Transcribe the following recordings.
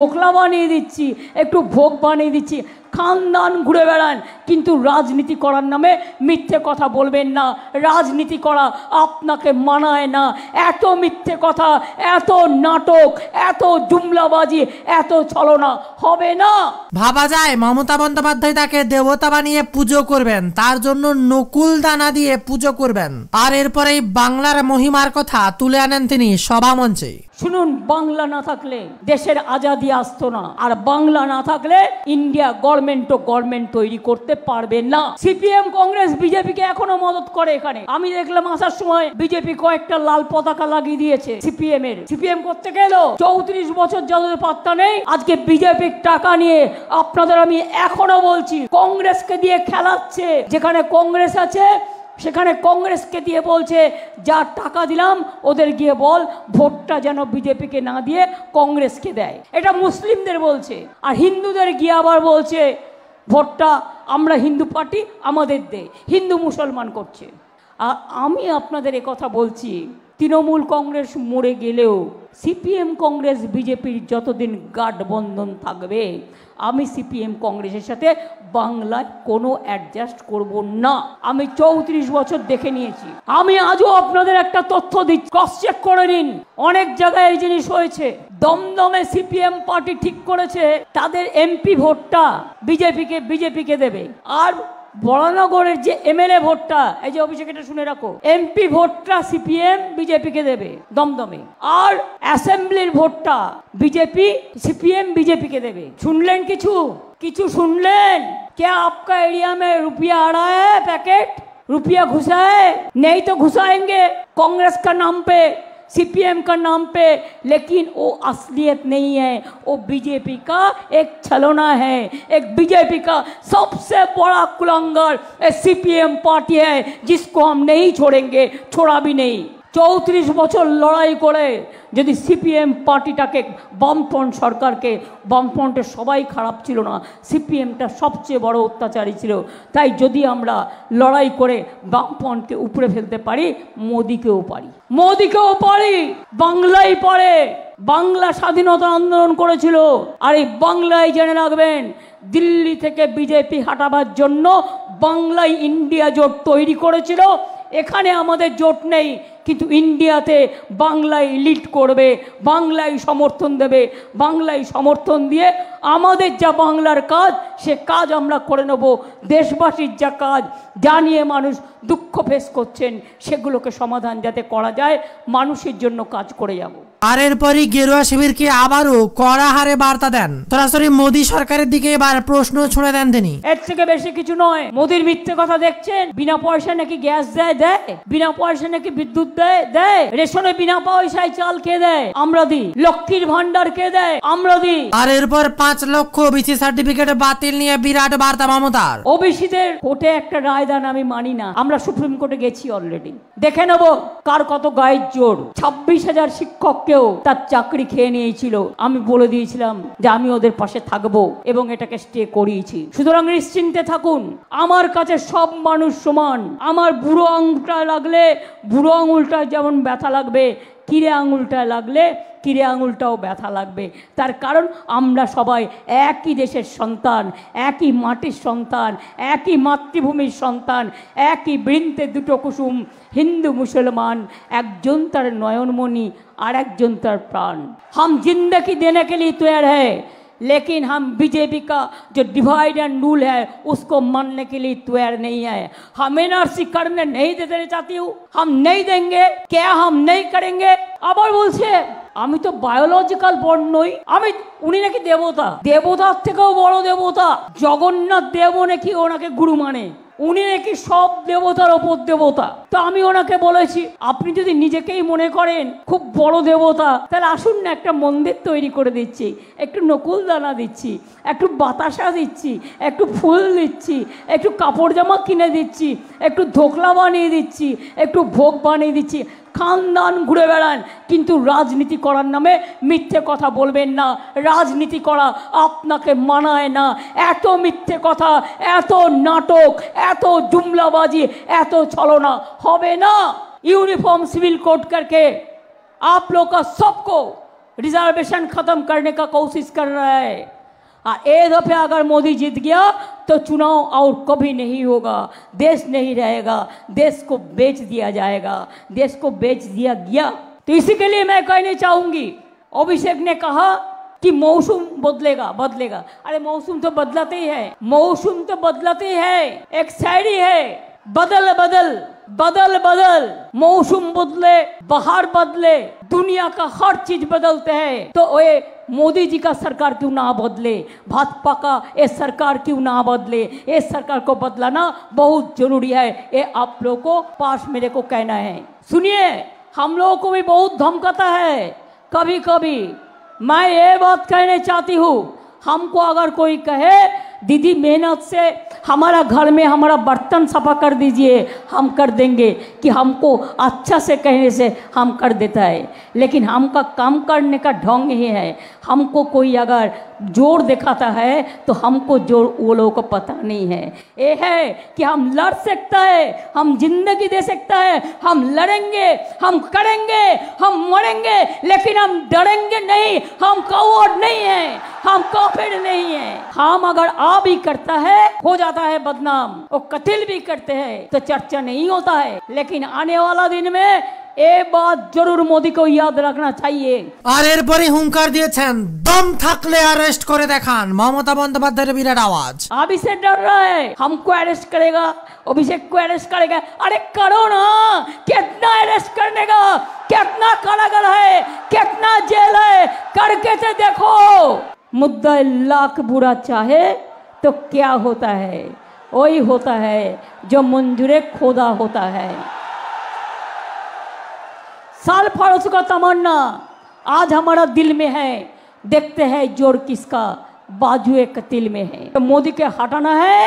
পোকলা বানিয়ে দিচ্ছি, একটু ভোগ বানিয়ে দিচ্ছি, খানদান ঘুরে বেড়ান, কিন্তু রাজনীতি করার নামে মিথ্যে কথা বলবেন না। রাজনীতি করা আপনাকে মানায় না। এত মিথ্যে কথা, এত নাটক, এত জুমলাবাজি, এত ছলনা হবে না। ভাবা যায় মমতা বন্দ্যোপাধ্যায় তাকে দেবতা বানিয়ে পুজো করবেন, তার জন্য নকুল দানা দিয়ে পুজো করবেন, আর এরপরেই বাংলার মহিমার কথা তুলে আনেন তিনি সভামঞ্চে। শুনুন, বাংলা না থাকলে দেশের আজাদি আসতো না, আর বাংলা না থাকলে ইন্ডিয়া গভর্নমেন্ট তৈরি করতে পারবে না। সিপিএম, কংগ্রেস, বিজেপিকে এখনো মদত করে। এখানে আমি দেখলাম আসার সময় বিজেপি কয়েকটা লাল পতাকা লাগিয়ে দিয়েছে সিপিএম করতে গেল 34 বছর যাদের পাত্তা নেই, আজকে বিজেপির টাকা নিয়ে আপনাদের আমি এখনো বলছি কংগ্রেসকে দিয়ে খেলাচ্ছে। যেখানে কংগ্রেস আছে সেখানে কংগ্রেসকে দিয়ে বলছে যা টাকা দিলাম ওদের গিয়ে বল ভোটটা যেন বিজেপিকে না দিয়ে কংগ্রেসকে দেয়। এটা মুসলিমদের বলছে, আর হিন্দুদের গিয়ে আবার বলছে ভোটটা আমরা হিন্দু পার্টি আমাদের দে, হিন্দু মুসলমান করছে। আর আমি আপনাদের কথা বলছি, তৃণমূল কংগ্রেস মরে গেলেও সিপিএম, কংগ্রেস, বিজেপির যতদিন গাঠবন্ধন থাকবে আমি সিপিএম কংগ্রেসের সাথে বাংলায় কোনো অ্যাডজাস্ট করব না। আমি 34 বছর দেখে নিয়েছি। আমি আজও আপনাদের একটা তথ্য দিচ্ছি, ক্রস চেক করে নিন। অনেক জায়গায় এই জিনিস হয়েছে। দমদমে সিপিএম পার্টি ঠিক করেছে তাদের এমপি ভোটটা বিজেপিকে দেবে, আর বরানগরের যে এমএলএ ভোটটা, এই যে অভিষেক এটা শুনে রাখো, এমপি ভোটটা সিপিএম বিজেপিকে দেবে দমদমে, আর অ্যাসেম্বলির ভোটটা সিপিএম বিজেপিকে দেবে। শুনলেন কিছু শুনলেন? क्या आपका एरिया में रुपया आ रहा है, पैकेट रुपया घुसा है? नहीं तो घुसाएंगे कांग्रेस का नाम पे, सीपीएम का नाम पे, लेकिन वो असलियत नहीं है, वो बीजेपी का एक छलना है। एक बीजेपी का सबसे बड़ा कुलंगर सीपीएम पार्टी है, जिसको हम नहीं छोड़ेंगे, छोड़ा भी नहीं। 34 বছর লড়াই করে যদি সিপিএম পার্টিটাকে, বামফ্রন্ট সরকারকে, বামফ্রন্টের সবাই খারাপ ছিল না, সিপিএমটা সবচেয়ে বড় অত্যাচারী ছিল। তাই যদি আমরা লড়াই করে বামফ্রন্টকে উপরে ফেলতে পারি, মোদিকেও পারি, বাংলাই পারে। বাংলা স্বাধীনতা আন্দোলন করেছিল, আর এই বাংলায় জেনে রাখবেন, দিল্লি থেকে বিজেপি হাঁটাবার জন্য বাংলায় ইন্ডিয়া জোট তৈরি করেছিল। এখানে আমাদের জোট নেই, কিন্তু ইন্ডিয়াতে বাংলায় লিড করবে, বাংলায় সমর্থন দেবে। বাংলায় সমর্থন দিয়ে আমাদের যা বাংলার কাজ, সে কাজ আমরা করে নেব। দেশবাসীর যা কাজ, যা নিয়ে মানুষ দুঃখ ফেস করছেন, সেগুলোকে সমাধান যাতে করা যায়, মানুষের জন্য কাজ করে যাব। আর এরপরই গেরুয়া শিবিরকে আবারও কড়া হারে বার্তা দেন, সরাসরি মোদী সরকারের দিকে এবার প্রশ্ন ছুঁড়ে দেন তিনি। এর থেকে বেশি কিছু নয়। মোদীর মিথ্যে কথা দেখছেন, বিনা পয়সা নাকি গ্যাস দেয়, বিনা পয়সা নাকি বিদ্যুৎ দেয়, রেশনে বিনা পয়সায় চাল কে দেয়? আমরা দিই। লক্ষ্মীর ভান্ডার কে দেয়? আমরা দিই। আর এরপর 5 লক্ষ ওবিসি সার্টিফিকেট বাতিল নিয়ে বিরাট বার্তা মমতার। ওবিসিদের কোর্টে একটা রায় দেন আমি মানি না, আমরা সুপ্রিম কোর্টে গেছি অলরেডি, দেখে নেব কার কত গায়ের জোর। 26,000 শিক্ষককেও তার চাকরি খেয়ে নিয়েছিল। আমি বলে দিয়েছিলাম যে আমি ওদের পাশে থাকবো এবং এটাকে স্টে করিয়েছি। সুতরাং নিশ্চিন্তে থাকুন, আমার কাছে সব মানুষ সমান। আমার বুড়ো আঙুলটা লাগলে বুড়ো আঙুলটা যেমন ব্যথা লাগবে, কিরে আঙুলটা লাগলে কিরে আঙুলটাও ব্যথা লাগবে। তার কারণ আমরা সবাই একই দেশের সন্তান, একই মাটির সন্তান, একই মাতৃভূমির সন্তান, একই বৃন্তে দুটো কুসুম। হিন্দু মুসলমান, একজন তার নয়নমণি আর একজন তার প্রাণ। हम जिंदगी देने के लिए तैयार है, लेकिन हम बीजेपी का जो डिवाइड एंड रूल है उसको मानने के लिए तैयार नहीं है। हम एनआरसी करने नहीं देना चाहती हूँ, हम नहीं देंगे। क्या हम नहीं करेंगे? আবার বলছে আমি তো বায়োলজিক্যাল বর্ণ নই। উনি নাকি দেবতার থেকেও বড় দেবতা। জগন্নাথ দেব নাকি ওনাকে গুরু মানে, উনি নাকি সব দেবতার ওপর দেবতা। তো আমি ওনাকে বলেছি, আপনি যদি নিজেকেই মনে করেন খুব বড় দেবতা, তাহলে আসুন না, একটা মন্দির তৈরি করে দিচ্ছি, একটু নকুল দানা দিচ্ছি, একটু বাতাসা দিচ্ছি, একটু ফুল দিচ্ছি, একটু কাপড় জামা কিনে দিচ্ছি, একটু ধোকলা বানিয়ে দিচ্ছি, একটু ভোগ বানিয়ে দিচ্ছি। খানদান ঘুরে বেড়ান, কিন্তু রাজনীতি করার নামে মিথ্যে কথা বলবেন না। রাজনীতি করা আপনাকে মানায় না। এত মিথ্যে কথা, এত নাটক, এত জুমলাবাজি, এত ছলনা হবে না। यूनिफॉर्म सिविल कोड करके आप लोग का सबको रिजर्वेशन खत्म करने का कोशिश कर रहा है। एक दफे अगर मोदी जीत गया तो चुनाव और कभी नहीं होगा, देश नहीं रहेगा, देश को बेच दिया जाएगा, देश को बेच दिया गया। तो इसी के लिए मैं कहना चाहूंगी, अभिषेक ने कहा कि मौसम बदलेगा बदलेगा। अरे मौसम तो बदलाते ही है, मौसम तो बदलाते ही है। एक शायरी है, बदल बदल बदल बदल, मौसम बदले बाहर बदले, दुनिया का हर चीज बदलते हैं। तो ये मोदी जी का सरकार क्यों ना बदले, भाजपा का ये सरकार क्यों ना बदले। ये सरकार को बदलाना बहुत जरूरी है, ये आप लोगों को पास मेरे को कहना है। सुनिए, हम लोगों को भी बहुत धमकाता है कभी कभी। मैं ये बात कहना चाहती हूँ, हमको अगर कोई कहे दीदी मेहनत से हमारा घर में हमारा बर्तन सफा कर दीजिए, हम कर देंगे, कि हमको अच्छा से कहने से हम कर देता है, लेकिन हमका काम करने का ढंग ही है। हमको कोई अगर जोर दिखाता है तो हमको जोर वो लोगों को पता नहीं है। ये है कि हम लड़ सकता है, हम जिंदगी दे सकता है, हम लड़ेंगे, हम करेंगे, हम मरेंगे, लेकिन हम डरेंगे नहीं। हम कौअर नहीं है, हम काफिर नहीं है। हम अगर आ भी करता है हो जाता है बदनाम, और कत्ल भी करते हैं तो चर्चा नहीं होता है। लेकिन आने वाला दिन में ये बात जरूर मोदी को याद रखना चाहिए। আর এরপরে হুঙ্কার দিয়েছেন, দম থাকলে अरेस्ट করে দেখান। মমতা বন্দ্যোপাধ্যায়ের বিরাট আওয়াজ। अभी से डर रहा है हमको अरेस्ट करेगा, अभिषेक को अरेस्ट करेगा। अरे करो ना, कितना अरेस्ट करने का, कितना कारागार है, कितना जेल है, करके तो देखो। मुद्दा लाख बुरा चाहे तो क्या होता है, वही होता है जो मंजूरे खोदा होता है। साल फारूक का तमन्ना आज हमारा दिल में है, देखते हैं जोर किसका बाजू एक तिल में है। तो मोदी के हटाना है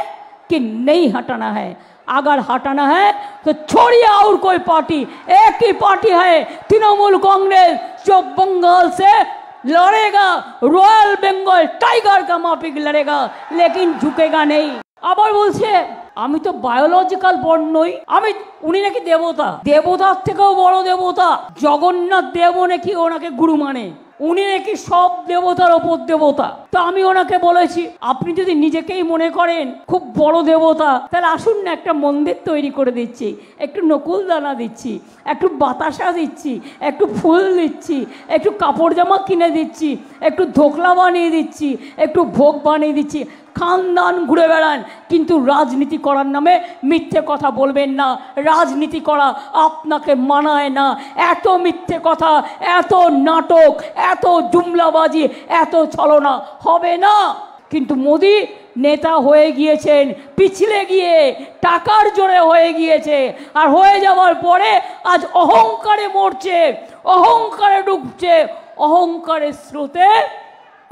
कि नहीं हटाना है? अगर हटाना है तो छोड़िए और कोई पार्टी, एक ही पार्टी है तृणमूल कांग्रेस, जो बंगाल से लड़ेगा, रॉयल बंगाल टाइगर का माफिक लड़ेगा, लेकिन झुकेगा नहीं। আবার বলছে আমি তো বায়োলজিক্যাল বর্ণ নই, আমি উনি নাকি দেবতা, দেবতার থেকেও বড় দেবতা জগন্নাথ দেব নাকি ওনাকে গুরু মানে, উনি নাকি সব দেবতার ওপর দেবতা। তো আমি ওনাকে বলেছি আপনি যদি নিজেকেই মনে করেন খুব বড় দেবতা, তাহলে আসুন না একটা মন্দির তৈরি করে দিচ্ছি, একটু নকুল দানা দিচ্ছি, একটু বাতাসা দিচ্ছি, একটু ফুল দিচ্ছি, একটু কাপড় জামা কিনে দিচ্ছি, একটু ধোকলা বানিয়ে দিচ্ছি, একটু ভোগ বানিয়ে দিচ্ছি। খানদান ঘুরে বেড়ান, কিন্তু রাজনীতি করার নামে মিথ্যে কথা বলবেন না। রাজনীতি করা আপনাকে মানায় না। এত মিথ্যে কথা, এত নাটক, এত জুমলাবাজি, এত ছলনা হবে না। কিন্তু মোদি নেতা হয়ে গিয়েছেন পিছলে গিয়ে, টাকার জোরে হয়ে গিয়েছে, আর হয়ে যাওয়ার পরে আজ অহংকারে মরছে, অহংকারে ডুবছে, অহংকারের স্রোতে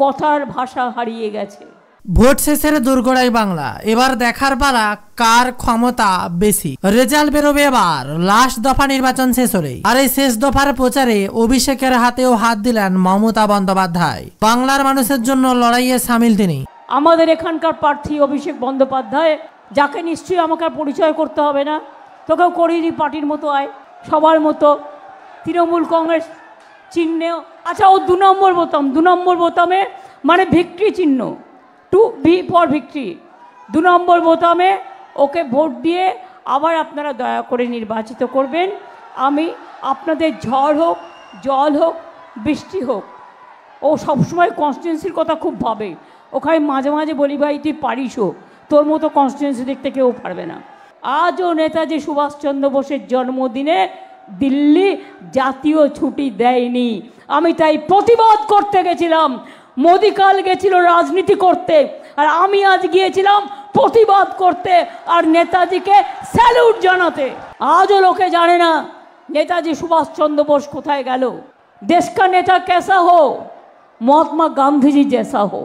কথার ভাষা হারিয়ে গেছে। ভোট শেষের দুর্গড়াই বাংলা, এবার দেখার পালা কার ক্ষমতা বেশি। রেজাল্ট বেরোবে এবার লাস্ট দফা নির্বাচন শেষ হলে। আর এই শেষ দফার প্রচারে অভিষেকের হাতেও হাত দিলেন মমতা বন্দ্যোপাধ্যায়। বাংলার মানুষের জন্য লড়াইয়ে সামিল তিনি। আমাদের এখানকার প্রার্থী অভিষেক বন্দ্যোপাধ্যায়, যাকে নিশ্চয়ই আমাকে পরিচয় করতে হবে না, তোকেও করিনি পার্টির মতো আয়, সবার মতো তৃণমূল কংগ্রেস চিহ্নেও। আচ্ছা, ও 2 নম্বর বোতাম, 2 নম্বর বোতামে মানে ভিক্টরি চিহ্ন, 2V ফর ভিক্টরি, 2 নম্বর বোতামে ওকে ভোট দিয়ে আবার আপনারা দয়া করে নির্বাচিত করবেন। আমি আপনাদের ঝড় হোক, জল হোক, বৃষ্টি হোক, ও সবসময় কনস্টিটিউন্সির কথা খুব ভাবে। ওখানে মাঝে মাঝে বলি ভাই তুই পারিসও, তোর মতো কনস্টিটিউন্সি দেখতে কেউ পারবে না। আজও নেতাজি সুভাষচন্দ্র বোসের জন্মদিনে দিল্লি জাতীয় ছুটি দেয়নি। আমি তাই প্রতিবাদ করতে গেছিলাম। মোদি কাল গেছিল রাজনীতি করতে, আর আমি আজ গিয়েছিলাম প্রতিবাদ করতে আর নেতাজিকে স্যালুট জানাতে। আজও লোকে জানে না নেতাজি সুভাষচন্দ্র বোস কোথায় গেল। देश का नेता कैसा हो? महात्मा गांधी जी जैसा हो।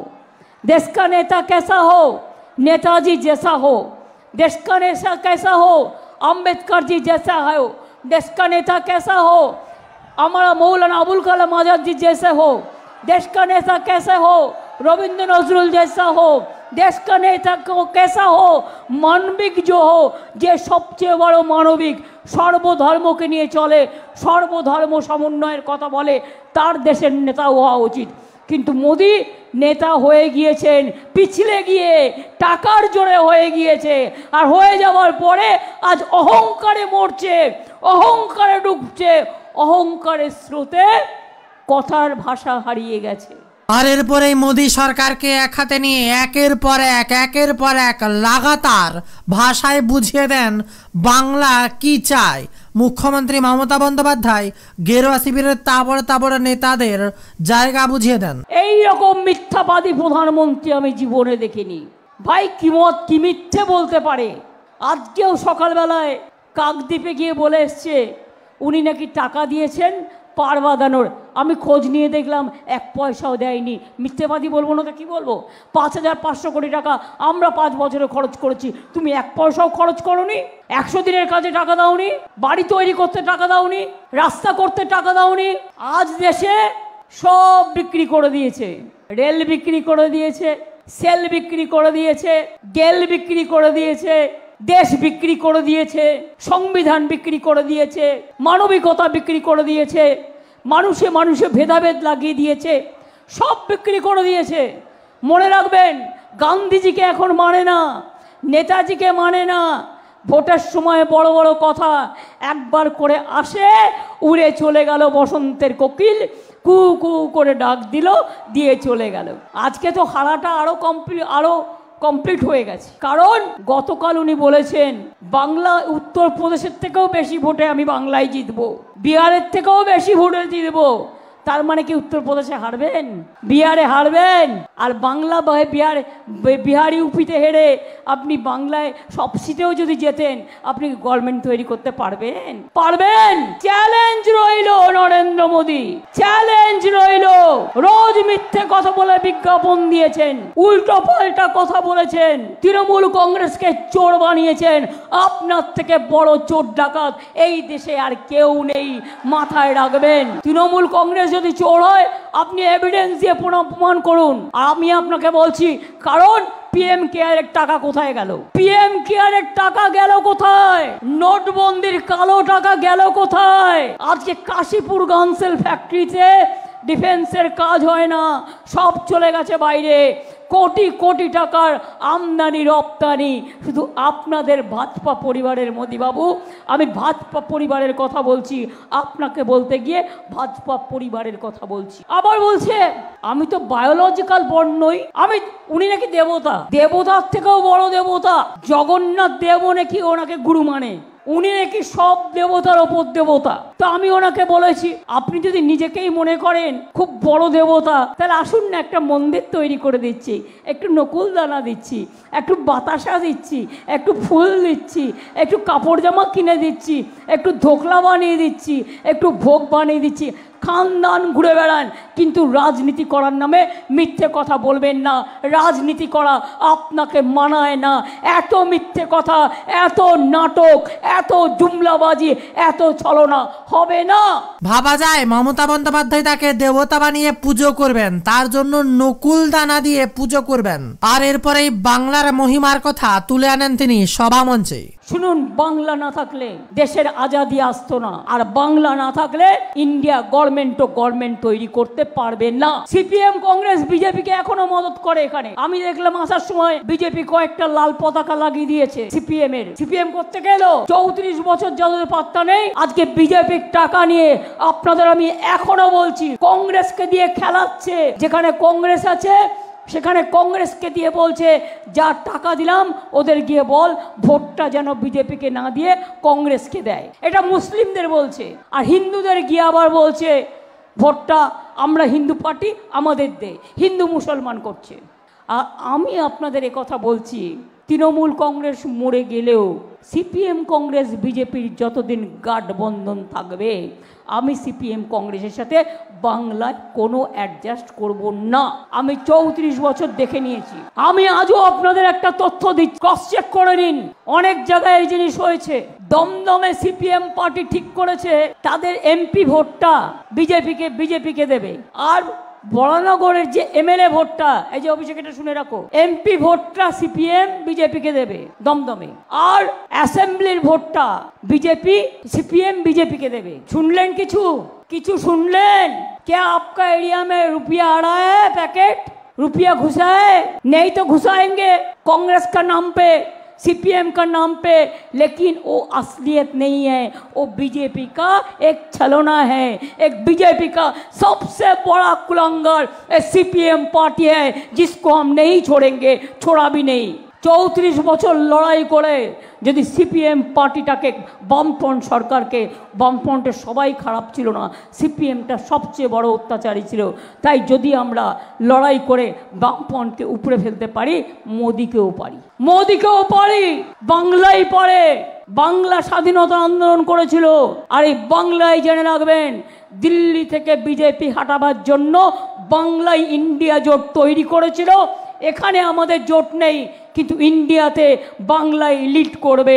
देश का नेता कैसा हो? नेताजी जैसा हो। देश का नेता कैसा हो? अम्बेडकर जी जैसा हो। देश का नेता कैसा हो? हमारा मौलाना अबुल कलाम आजाद जी जैसे हो। देश का नेता कैसे हो? रविंद्र नजरुल जैसा हो। देश का नेता को कैसा हो, मानविक जो हो, যে সবচেয়ে বড় মানবিক, সর্বধর্মকে নিয়ে চলে, সর্বধর্ম সমন্বয়ের কথা বলে, তার দেশের নেতা হওয়া উচিত। কিন্তু মোদি নেতা হয়ে গিয়েছেন পিছলে গিয়ে, টাকার জোরে হয়ে গিয়েছে, আর হয়ে যাওয়ার পরে আজ অহংকারে মরছে, অহংকারে ডুবছে, অহংকারের স্রোতে কথার ভাষা হারিয়ে গেছে। আর এরপরেই মোদী সরকারকে এক হাতে নিয়ে একের পর এক লাগাতার ভাষায় বুঝিয়ে দেন বাংলা কি চায়। মুখ্যমন্ত্রী মমতা বন্দ্যোপাধ্যায় গেরুয়া শিবিরের তাবড় নেতাদের জায়গা বুঝিয়ে দেন। এই রকম মিথ্যাবাদী প্রধানমন্ত্রী আমি জীবনে দেখিনি ভাই। কি মিথ্যে বলতে পারে। আজকেও সকালবেলায় কাকদ্বীপে গিয়ে বলে এসছে উনি নাকি টাকা দিয়েছেন পার বাঁধানোর। আমি খোঁজ নিয়ে দেখলাম 1 পয়সাও দেয়নি। মিথ্যেবাদী বলবো না তো কি বলবো? 5,500 কোটি টাকা আমরা 5 বছরে খরচ করেছি, তুমি 1 পয়সাও খরচ করোনি। 100 দিনের কাজে টাকা দাওনি, বাড়ি তৈরি করতে টাকা দাওনি, রাস্তা করতে টাকা দাওনি। আজ দেশে সব বিক্রি করে দিয়েছে, রেল বিক্রি করে দিয়েছে, সেল বিক্রি করে দিয়েছে, গেল বিক্রি করে দিয়েছে, দেশ বিক্রি করে দিয়েছে, সংবিধান বিক্রি করে দিয়েছে, মানবিকতা বিক্রি করে দিয়েছে, মানুষে মানুষে ভেদাভেদ লাগিয়ে দিয়েছে, সব বিক্রি করে দিয়েছে। মনে রাখবেন, গান্ধীজিকে এখন মানে না, নেতাজিকে মানে না। ভোটের সময় বড় বড় কথা একবার করে আসে, উড়ে চলে গেল বসন্তের কোকিল, কু কু করে ডাক দিল, দিয়ে চলে গেল। আজকে তো হারাটা আরো কমপ্লিট হয়ে গেছে। কারণ গতকাল উনি বলেছেন বাংলা উত্তরপ্রদেশের থেকেও বেশি ভোটে আমি বাংলায় জিতবো, বিহারের থেকেও বেশি ভোটে জিতবো। তার মানে কি উত্তরপ্রদেশে হারবেন, বিহারে হারবেন? আর বাংলা বিহারি ইউপিতে হেরে আপনি বাংলায় সব সিটেও যদি যেতেন, আপনি গভর্নমেন্ট তৈরি করতে পারবেন? পারবেন? চ্যালেঞ্জ রইল নরেন্দ্র মোদী, চ্যালেঞ্জ রইল। রোজ মিথ্যে কথা বলে বিজ্ঞাপন দিয়েছেন, উল্টো পাল্টা কথা বলেছেন, তৃণমূল কংগ্রেসকে চোর বানিয়েছেন। আপনার থেকে বড় চোর ডাকাত এই দেশে আর কেউ নেই, মাথায় রাখবেন। তৃণমূল কংগ্রেস যদি চোর হয় আপনি এভিডেন্স দিয়ে প্রমাণ করুন। আর আমি আপনাকে বলছি, কারণ পিএম কেয়ারের টাকা কোথায় গেল? পিএম কেয়ারের টাকা গেল কোথায়? নোটবন্দির কালো টাকা গেল কোথায়? আজকে কাশীপুর গানসেল ফ্যাক্টরিতে ডিফেন্সের কাজ হয় না, সব চলে গেছে বাইরে। কোটি কোটি টাকার আমদানি রপ্তানি শুধু আপনাদের ভাজপা পরিবারের। মোদীবাবু, আমি ভাজপা পরিবারের কথা বলছি, আপনাকে বলতে গিয়ে ভাজপা পরিবারের কথা বলছি। আবার বলছে আমি তো বায়োলজিক্যাল বর্ণ নই, উনি নাকি দেবতা, দেবতার থেকেও বড় দেবতা জগন্নাথ দেবও নাকি ওনাকে গুরু মানে, উনি নাকি সব দেবতার ওপর দেবতা। তো আমি ওনাকে বলেছি আপনি যদি নিজেকেই মনে করেন খুব বড় দেবতা, তাহলে আসুন না, একটা মন্দির তৈরি করে দিচ্ছি, একটু নকুল দানা দিচ্ছি, একটু বাতাসা দিচ্ছি, একটু ফুল দিচ্ছি, একটু কাপড় জামা কিনে দিচ্ছি, একটু ধোকলা বানিয়ে দিচ্ছি, একটু ভোগ বানিয়ে দিচ্ছি। খানদান ঘুরে বেড়ান, কিন্তু রাজনীতি করার নামে মিথ্যে কথা বলবেন না। রাজনীতি করা আপনাকে মানায় না। এত মিথ্যে কথা, এত নাটক, এত জুমলাবাজি, এত ছলনা হবে না। ভাবা যায় মমতা বন্দ্যোপাধ্যায় তাকে দেবতা বানিয়ে পুজো করবেন, তার জন্য নকুল দানা দিয়ে পুজো করবেন। আর এরপরেই বাংলার মহিমার কথা তুলে আনেন তিনি সভামঞ্চে। শুনুন, বাংলা না থাকলে দেশের আজাদি আসতো না, আর বাংলা না থাকলে ইন্ডিয়া গভর্নমেন্ট তৈরি করতে পারবে না। সিপিএম কংগ্রেস বিজেপিকে এখনো মদত করে। এখানে আমি দেখলাম আসার সময় বিজেপি কয়েকটা লাল পতাকা লাগিয়ে দিয়েছে সিপিএম করতে গেল। 34 বছর যাদের পাত্তা নেই, আজকে বিজেপির টাকা নিয়ে আপনাদের আমি এখনো বলছি কংগ্রেসকে দিয়ে খেলাচ্ছে। যেখানে কংগ্রেস আছে সেখানে কংগ্রেসকে দিয়ে বলছে যা টাকা দিলাম ওদের গিয়ে বল ভোটটা যেন বিজেপিকে না দিয়ে কংগ্রেসকে দেয়। এটা মুসলিমদের বলছে। আর হিন্দুদের গিয়ে আবার বলছে ভোটটা আমরা হিন্দু পার্টি আমাদের দে, হিন্দু মুসলমান করছে। আর আমি আপনাদের কথা বলছি, তৃণমূল কংগ্রেস মরে গেলেও সিপিএম কংগ্রেস বিজেপির যতদিন গাঠবন্ধন থাকবে, আমি সিপিএম কংগ্রেসের সাথে বাংলায় কোনো অ্যাডজাস্ট করব না। আমি 34 বছর দেখে নিয়েছি। আমি আজও আপনাদের একটা তথ্য দিচ্ছি, ক্রস চেক করে নিন। অনেক জায়গায় এই জিনিস হয়েছে। দমদমে সিপিএম পার্টি ঠিক করেছে তাদের এমপি ভোটটা বিজেপিকে দেবে, আর বরানগরের যে এমএলএ ভোটটা, এই যে অভিষেক এটা শুনে রাখো, এমপি ভোটটা সিপিএম বিজেপিকে দেবে দমদমে, আর অ্যাসেম্বলির ভোটটা বিজেপি সিপিএম বিজেপিকে দেবে। শুনলেন কিছু কিছু শুনলেন? क्या आपका एरिया में रुपया आ रहा है, पैकेट रुपया घुसा है? नहीं तो घुसाएंगे कांग्रेस का नाम पे, सीपीएम का नाम पे, लेकिन वो असलियत नहीं है, वो बीजेपी का एक छलना है। एक बीजेपी का सबसे बड़ा कुलंगर सीपीएम पार्टी है, जिसको हम नहीं छोड़ेंगे, छोड़ा भी नहीं। 34 বছর লড়াই করে যদি সিপিএম পার্টিটাকে, বামফ্রন্ট সরকারকে, বামফ্রন্টের সবাই খারাপ ছিল না, সিপিএমটা সবচেয়ে বড় অত্যাচারী ছিল। তাই যদি আমরা লড়াই করে বামফ্রন্টকে উপরে ফেলতে পারি, মোদিকেও পারি, মোদিকেও পারি, বাংলাই পারে। বাংলা স্বাধীনতা আন্দোলন করেছিল, আর এই বাংলায় জেনে রাখবেন, দিল্লি থেকে বিজেপি হাঁটাবার জন্য বাংলায় ইন্ডিয়া জোট তৈরি করেছিল। এখানে আমাদের জোট নেই, কিন্তু ইন্ডিয়াতে বাংলায় লিড করবে।